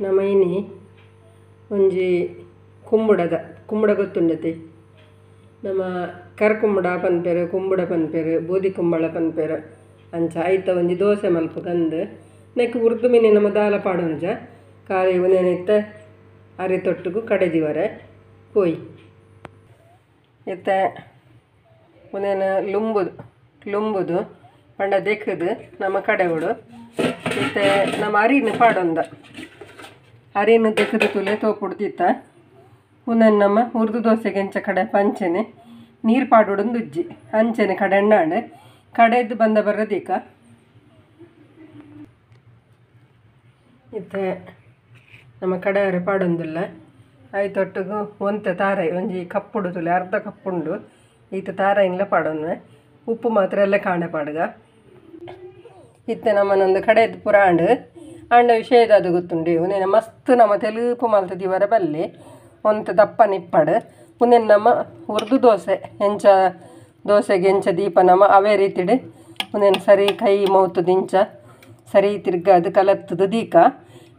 ನಮೈನಿ ಒಂಜಿ ಕುಂಬುಡ ಗೊತ್ತುಂಡತೆ ನಮ್ಮ ಕರ್ಕುಂಬುಡ ಪನ್ಪೆರು ಕುಂಬುಡ ಪನ್ಪೆರು ಬೂದಿ ಕುಂಬಳ ಪನ್ಪೆರು ಅಂಚ ಐತ ಒಂಜಿ ದೋಸೆ ಮಲ್ಪ ಕಂದು ನೆಕ್ ಉರ್ದು ಮೀನಿ ನಮ್ಮ ದಾಲ ಪಾಡೊಂಜ ಕಾಲಿ ಉನೇನಿತ್ತ ಅರಿ ತೊಟ್ಟುಗು ಕಡೆದಿವರೆ ಪೋಯಿ ಇತ್ತ ಉನೇನ ಲುಂಬುದು ಪಂಡ ದೆಕ್ಕದು ನಮ್ಮ ಕಡೆವುಡು ಇತ್ತ ನಮ್ಮ ಅರಿನ ಪಾಡೊಂದ ಅರಿನ ದೆಕ್ಕದು ತುಲೆ ತೋಪುಡ್ದಿತ್ತ ಉನೇನು ನಮ್ಮ ಉರ್ದು ದೋಸೆಗೆ ಎಂಚ ಕಡೆ ಪಂಚನೆ ನೀರು ಪಾಡೋಡೊಂದು ಉಜ್ಜಿ ಅಂಚನೆ ಕಡೆ ಎಣ್ಣಾಂಡೆ ಕಡೆದು ಬಂದ ಬರೋದೀಕ ಇತ್ತೆ ನಮ್ಮ ಕಡೆಯವ್ರೆ ಪಾಡೊಂದಿಲ್ಲ ಐತೊಟ್ಟಿಗೂ ಒಂತೆ ತಾರಾಯಿ ಒಂಜಿ ಕಪ್ಪುಡು ತುಲೆ ಅರ್ಧ ಕಪ್ಪುಂಡು ಈತ ತಾರಾಯಿಂಗ್ಲ ಪಾಡೊಂದು ಉಪ್ಪು ಮಾತ್ರ ಎಲ್ಲ ಕಾಣೆ ಪಾಡ್ಗ ಇತ್ತೆ ನಮ್ಮನೊಂದು ಕಡೆದು ಪುರಾಂಡು ಅಂಡ ವಿಷಯದ ಅದು ಗೊತ್ತುಂಡು ಉನೇನ ಮಸ್ತ್ ನಮ್ಮ ತೆಲುಪು ಮಲ್ತ ದಿವರ ಬಲ್ಲಿ ಒಂತೆ ದಪ್ಪ ನಿಪ್ಪಡು ಉನೇನು ನಮ್ಮ ಉರ್ದು ದೋಸೆ ಎಂಚ ದೋಸೆಗೆ ಎಂಚ ದೀಪ ನಮ್ಮ ಅವೇ ರೀತಿಡು ಉನೇನು ಸರಿ ಕೈ ಮೌತು ದಿಂಚ ಸರಿ ತಿರ್ಗದು ಕಲತ್ತದು ದೀಕ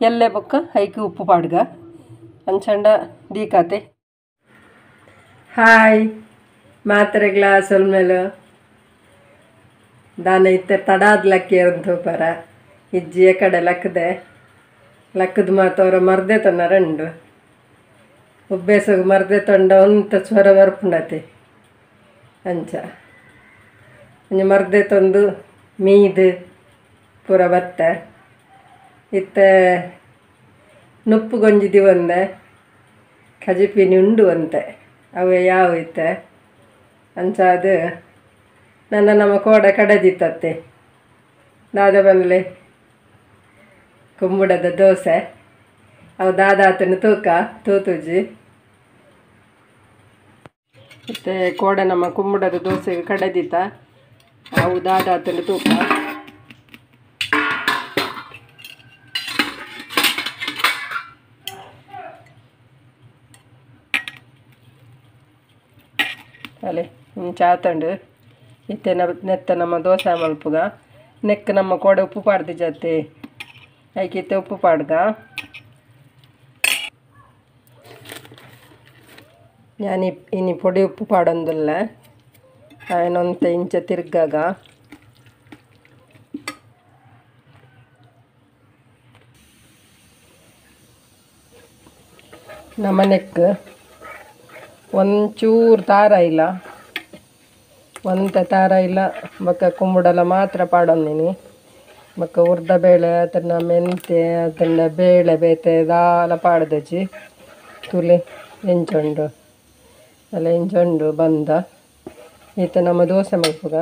ಎಲ್ಲೆ ಬೊಕ್ಕ ಐಕಿ ಉಪ್ಪು ಪಾಡ್ಗ ಅಂಚಂಡ ದೀಕಾತೆ ಹಾಯ್ ಮಾತ್ರೆ ಗ್ಲಾಸ್ ಮೇಲೆ ದಾನ ಇತ್ತೆ ತಡಾದ ಲಕ್ಕಿ ಇರಂತ ಪರ ಇಜ್ಜಿಯ ಕಡೆ ಲಕ್ಕದ ಮಾತವ್ರ ಮರ್ದೆ ತೊನ್ನ ರಂಡು ಉಬ್ಬೇಸಗು ಮರ್ದೆ ತೊಂಡ ಒಂತ ಸ್ವರ ಬರ್ಪುಂಡತೆ ಅಂಚ ಒಂಜಿ ಮರ್ದೆ ತೊಂದು ಮೀದು ಪೂರ ಬತ್ತ ಇತ್ತ ನುಪ್ಪು ಗೊಂಜಿದಿ ಒಂದೆ ಖಜಿಪಿನಿ ಉಂಡು ಅಂತೆ ಅವೇ ಯಾವ ಇತ್ತೆ ಅಂಚ ಅದು ನನ್ನ ನಮ್ಮ ಕೋಡ ಕಡೆದಿತ್ತತ್ತೆ ದಾದ ಬಂದ್ಲೆ ಕುಂಬುಡದ ದೋಸೆ ಅವು ದಾದಾತನ ತೂತುಜಿ ಮತ್ತು ಕೋಡ ನಮ್ಮ ಕುಂಬುಡದ ದೋಸೆಗೆ ಕಡೆದಿತ್ತ ಅವು ದಾದಾತನ ತೂಕ ಅಲೆ ಚಾತಂಡು ಇತ್ತೆ ನೆತ್ತ ನಮ್ಮ ದೋಸೆ ಮಲ್ಪುಗ ನೆಕ್ ನಮ್ಮ ಕೋಡೆ ಉಪ್ಪು ಪಾಡ್ದು ಜತೆ ಐಕಿತ್ತೆ ಉಪ್ಪು ಪಾಡ್ಗ ഞാൻ ഇനി പൊടി ഉപ്പ് പാടൊന്നുമില്ല അതിനൊന്ന് ഇഞ്ച തിരുകാക ನಮ್ಮನೆಕ್ಕೆ ಒಂಚೂರು ತಾರ ಇಲ್ಲ ಒಂತೆ ತಾರ ಇಲ್ಲ ಬಕ್ಕ ಕುಂಬುಡಲ ಮಾತ್ರ ಪಾಡೊಂದಿನಿ ಬಕ್ಕ ಉರ್ದ ಬೇಳೆ ಅದನ್ನು ಮೆಂತೆ ಅದನ್ನು ಬೇಳೆ ಬೇತೆ ದಾಲ ಪಾಡ್ದಜಿ ತುಲಿ ಎಂಚುಂಡು ಅಲ್ಲ ಎಂಚುಂಡು ಬಂದ ಈತ ನಮ್ಮ ದೋಸೆ ಮಲ್ಪುಗ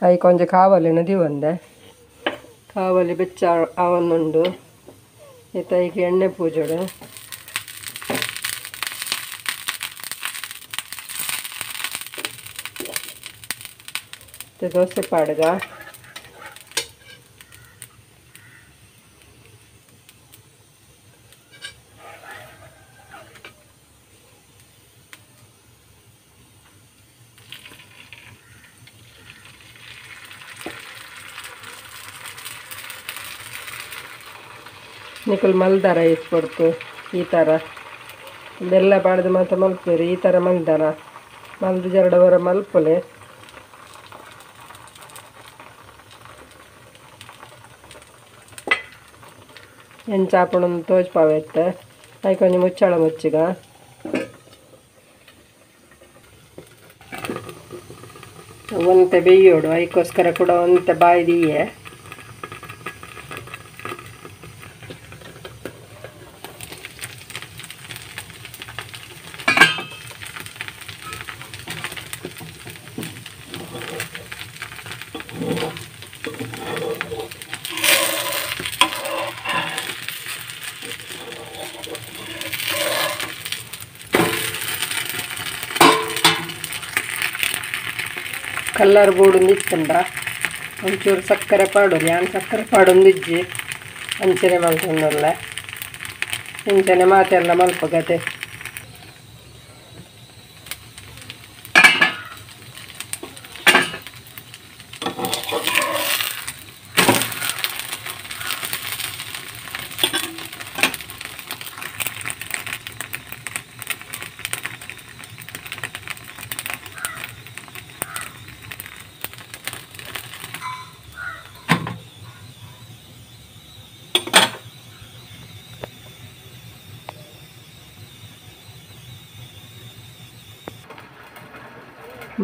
ಐ ಕೊಂಚ ಕಾವಲಿನ ದಿವಂದೆ ಕಾವಲಿ ಬೆಚ್ಚ ಅವನ್ನುಂಡು ಈತ ಈಗ ಎಣ್ಣೆ ಪೂಜೋಡು ದೋಸೆ ಪಾಡ್ಗ ನಿಕಲ್ ಮಲ್ದಾರ ಇಟ್ಕೊಡ್ತು ಈ ಥರ ಬೆಲ್ಲ ಬಾಡ್ದು ಮಾತ್ರ ಮಲ್ಪೇರಿ ಈ ಥರ ಮಲ್ದಾರ ಮಲ್ದು ಜರಡವರ ಮಲ್ಪಲೆ ಎಂಚಾಪಣೊಂದು ತೋಜ್ಪಾವೆತ್ತೆ ಅයි ಕೊಂಚ ಮುಚ್ಚಳ ಮುಚ್ಚಿಗ ಒಂತೆ ಬೇಯೋಡು ಅದಕ್ಕೋಸ್ಕರ ಕೂಡ ಒಂತೆ ಬಾಯ್ದಿಯೇ ಕಲ್ಲರ್ ಬೋರ್ಡ್ ಇತ್ತಂದ್ರ ಒಂಚೂರು ಸಕ್ಕರೆ ಪಾಡೋದು ನಾನು ಸಕ್ಕರೆ ಪಾಡೊಂದಿಜ್ಜಿ ಅಂಚನೆ ಮಲ್ಕೊಂಡಲ್ಲ ಇಂಚನೆ ಮಾತೆಲ್ಲ ಮಲ್ಪಗತೆ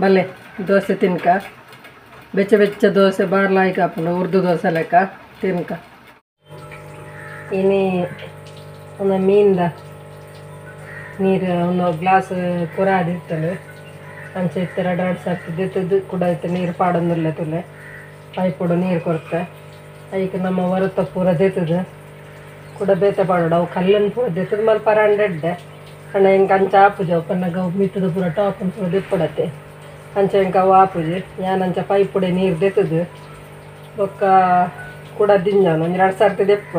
ಭಲೆ ದೋಸೆ ತಿನ್ಕ ಬೆಚ್ಚ ಬೆಚ್ಚ ದೋಸೆ ಬಾರ್ಲಾಯ್ಕ ಹಾಪುಂಡು ಉರ್ದು ದೋಸೆ ಲೆಕ್ಕ ತಿನ್ಕ. ಇನಿ ಒಂದು ಮೀನ್ದ ನೀರು ಒಂದು ಗ್ಲಾಸ್ ಕುರಾದಿರ್ತದೆ ಅಂಚೆ ಇತ್ತು 2 ಸರ್ತಿ ದಿತ್ತದು ಕೂಡ ಇತ್ತು ನೀರು ಪಾಡೊಂದಿಲ್ಲ ತುಲೆ ಪೈಪುಡು ನೀರು ಕೊರತೆ ಐಕೆ ನಮ್ಮ ಹೊರತ ಪೂರ ದೆತ್ತದು ಕೂಡ ಬೇತೆ ಪಾಡೋಡು ಅವು ಕಲ್ಲನ್ನು ಪೂರ ದೆತ್ತದು ಮಲ್ಪ ರಂಡೆಡ್ಡೆ ಅಣ್ಣ ಹಿಂಗೆ ಅಂಚ ಹಾಪುಜಿ ಅವು ಪನ್ನಗ ಮಿತ್ತದು ಪೂರ ಟಾಪನ್ನು ಪೂರ ದಿಪ್ಪಡತ್ತೆ ಅಂಚೆ ಹಿಂಗೆ ಅವು ಹಾಪುಜಿ ಯಾನಂಚ ಪೈಪುಡೆ ನೀರು ದೆತ್ತದು ಬೊಕ್ಕ ಕೂಡ ದಿಂಜಾನು ಒಂದು 2 ಸರ್ತಿ ದೆಪ್ಪ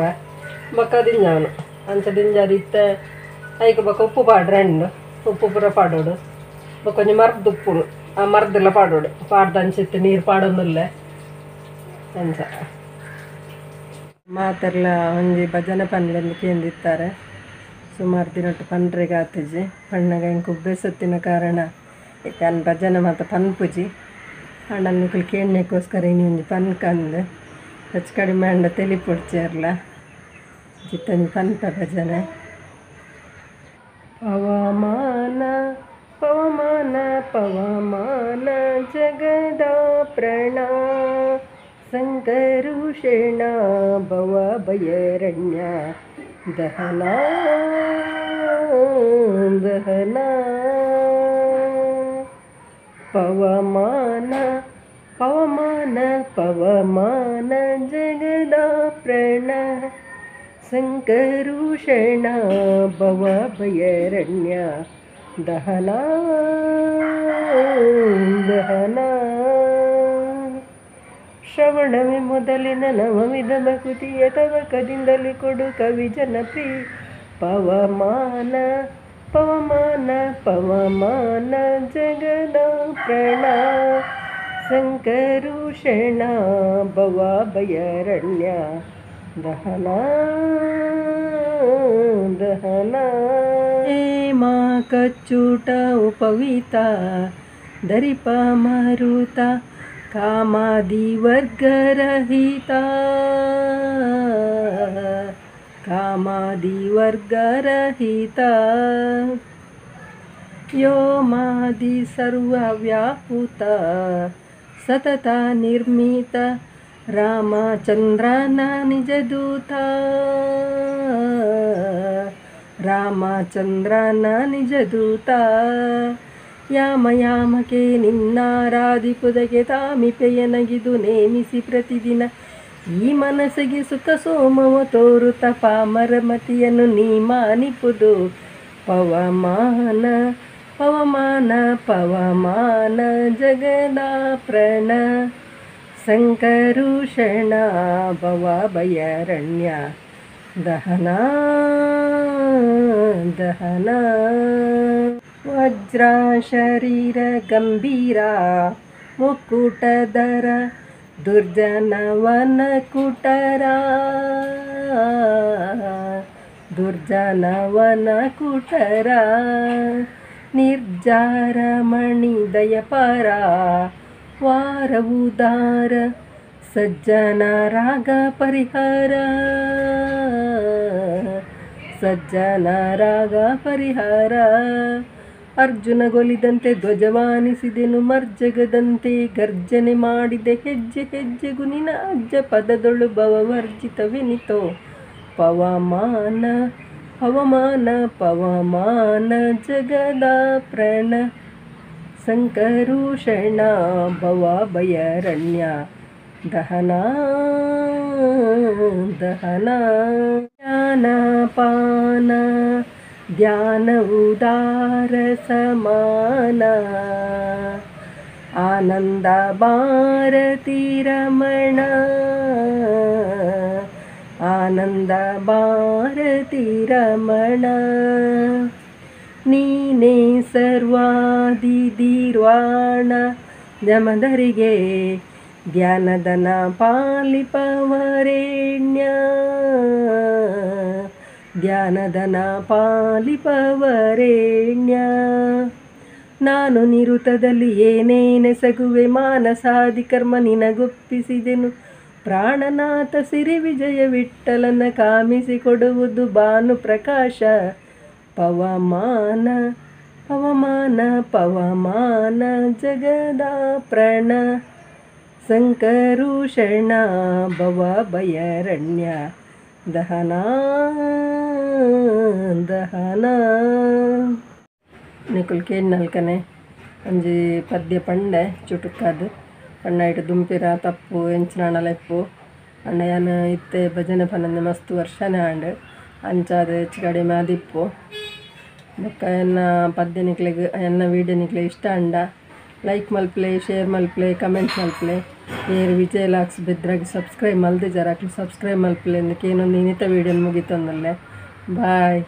ಬೊಕ್ಕ ದಿಂಜಾನು ಅಂಚ ದಿಂಜಾದಿತ್ತೆ ಐಕೆ ಬೊಕ್ಕ ಉಪ್ಪು ಪಾಡ್ರೆ ಹಣ್ಣು ಉಪ್ಪು ಪೂರ ಪಾಡೋಡು ಕೊಂಚ ಮರ್ದು ಉಪ್ಪುಡು ಆ ಮರ್ದೆಲ್ಲ ಪಾಡೋಡು ಪಾಡ್ದ ಅಂಚಿತ್ತು ನೀರು ಪಾಡೋದಿಲ್ಲ ಅಂಚ ಮಾತೆಲ್ಲ ಒಂಜಿ ಭಜನೆ ಪನ್ಲೆಂದು ಕೇಂದಿತ್ತಾರೆ ಸುಮಾರು ದಿನಟ್ಟು ಪನ್ರೆಗೆ ಆತಜಿ ಪಣ್ಣಗ ಹಿಂಗೆ ಉಬ್ಬೆಸತ್ತಿನ ಕಾರಣ ಯಾನ್ ಭಜನೆ ಮಾತ ಪನ್ಪುಜಿ ಅಣ್ಣನ ನಿಕ್ಕಲು ಕೇಳನೆಗೋಸ್ಕರ ಇನ್ನು ಒಂಜಿ ಪನ್ಕಂದು ಹೆಚ್ಚು ಕಡಿಮೆ ಅಂಡ ತೆಲಿ ಪೊಡ್ಚೇರ್ಲ ಜಿತ್ತಂಜಿ ಪನ್ಪ ಭಜನೆ. ಪವಮಾನ ಪವಮಾನ ಪವಮಾನ ಜಗದ ಪ್ರಣ ಸಂಕರುಷಣ ಭವ ಭಯರಣ್ಯ ದಹನ ದಹನ ಪವಮಾನ ಪವಮಾನ ಪವಮಾನ ಜಗದ ಪ್ರಣ ಸಂಕರುಷಣ ಭವ ಭಯರಣ್ಯ ದಹನ ದಹನ. ಶ್ರವಣವೇ ಮೊದಲಿನ ನವವಿಧ ಭಕುತಿಯ ತವಕದಿಂದಲೇ ಕೊಡು ಕವಿ ಜನಪ್ರೀ. ಪವಮಾನ ಪವಮಾನ ಪವಮಾನ ಜಗದ ಪ್ರಣ ಸಂಕರುಷಣ ಭವ ಭಯರಣ್ಯ ದಹನ ದಹನ. ಹೇಮಾ ಕಚ್ಚೂಟ ಉಪವಿತ ದರಿಪ ಮರುತ ಕಾಮಾದಿ ವರ್ಗರಹಿತ ಕಾಮಾದಿ ವರ್ಗರಹಿತ ವ್ಯೋಮಾದಿ ಸರ್ವವ್ಯಾಪುತ ಸತತ ನಿರ್ಮಿತ ರಾಮಚಂದ್ರನ ನಿಜದೂತ ರಾಮಚಂದ್ರನ ನಿಜದೂತ. ಯಾಮಯಾಮಕೆ ನಿನ್ನಾರಾಧಿಪುದಗೆ ತಾಮಿಪೆಯನಗಿದು ನೇಮಿಸಿ ಪ್ರತಿದಿನ ಈ ಮನಸ್ಸಿಗೆ ಸುಖ ಸೋಮವ ತೋರುತ ಪಾಮರಮತಿಯನ್ನು ನೀ ಮಾನಿಪುದು. ಪವಮಾನ ಪವಮಾನ ಪವಮಾನ ಜಗದ ಪ್ರಣ ಸಂಕರುಷಣ ಭವ ಭಯರಣ್ಯ ದಹನ ದಹನ. ವಜ್ರ ಶರೀರ ಗಂಭೀರ ಮುಕ್ಕುಟದರ ದುರ್ಜನವನ ಕುಟರ ದುರ್ಜನವನ ಕುಟರ. ನಿರ್ಜಾರ ಮಣಿ ದಯಪರ ವಾರ ಉದಾರ ಸಜ್ಜನ ರಾಗ ಪರಿಹಾರ ಸಜ್ಜನ ರಾಗ ಪರಿಹಾರ. ಅರ್ಜುನಗೊಲಿದಂತೆ ಧ್ವಜವಾನಿಸಿದೆನು ಮರ್ಜಗದಂತೆ ಗರ್ಜನೆ ಮಾಡಿದೆ ಹೆಜ್ಜೆ ಹೆಜ್ಜೆಗೂ ನಿನ ಅಜ್ಜ ಪದದೊಳು ಭವವರ್ಜಿತವೆನಿತೋ. ಪವಮಾನ ಪವಮಾನ ಪವಮಾನ ಜಗದ ಪ್ರಣ ಸಂಕರುಷಣ ಭವ ಭಯರಣ್ಯ ದಹನ ದಹನ. ಧ್ಯಾನಪಾನ ಧ್ಯಾನ ಉದಾರ ಸಮಾನ ಆನಂದ ಭಾರತಿ ರಮಣ ಆನಂದ ಭಾರತಿ ರಮಣ. ನೀನೇ ಸರ್ವಾದಿ ದೀರ್ವಾಣ ಜಮದರಿಗೆ ಧ್ಯಾನದನ ಪಾಲಿಪವರೇಣ್ಯ ಧ್ಯಾನದನ ಪಾಲಿಪವರೇಣ್ಯ. ನಾನು ನಿರುತದಲ್ಲಿ ಏನೇನೆಸಗುವೆ ಮಾನಸಾದಿ ಕರ್ಮ ನಿನಗೊಪ್ಪಿಸಿದೆನು ಪ್ರಾಣನಾಥ ಸಿರಿ ವಿಜಯ ವಿಠಲನ ಕಾಮಿಸಿಕೊಡುವುದು ಭಾನು ಪ್ರಕಾಶ. ಪವಮಾನ ಪವಮಾನ ಪವಮಾನ ಜಗದ ಪ್ರಣ ಸಂಕರುಷಣ ಭವ ಭಯರಣ್ಯ ದಹನ ದಹನ. ನಿಕುಲ್ ಕೇಳಿನಲ್ಕನೆ ಒಂಜಿ ಪದ್ಯ ಪಂಡೆ ಚುಟುಕದು ಪಂಡ ಇಟ್ಟು ದುಂಪಿರ ತಪ್ಪು ಎಂಚಿನಾಣಲೆಪ್ಪು ಅಂಡ ಯಾನು ಇತ್ತೆ ಭಜನೆ ಪನ್ನೊಂದು ಮಸ್ತ್ ವರ್ಷನೇ ಆಂಡ್ ಅಂಚಾದ ಹೆಚ್ಚು ಕಡಿಮೆ ಆದಿಪ್ಪು. ಬೊಕ್ಕ ಎನ್ನ ಪದ್ಯ ನಿಕ್ಲೆಗ್ ಎನ್ನ ವೀಡಿಯೋ ನಿಕ್ಲೆ ಇಷ್ಟ ಅಂಡ ಲೈಕ್ ಮಲ್ಪ್ಲೆ, ಶೇರ್ ಮಲ್ಪ್ಲೆ, ಕಮೆಂಟ್ ಮಲ್ಪ್ಲೆ. ಏರು ವಿಜಯ್ ಲಾಕ್ಸ್ ಬೆದ್ರಾಗಿ ಸಬ್ಸ್ಕ್ರೈಬ್ ಮಲ್ದೆ ಜರಾಕ್ಲಿ ಸಬ್ಸ್ಕ್ರೈಬ್ ಮಲ್ಪ್ಲೆ. ಏನೊಂದು ಇನ್ನಿತ ವೀಡಿಯೋನ ಮುಗಿತಂದಲ್ಲೇ. ಬಾಯ್.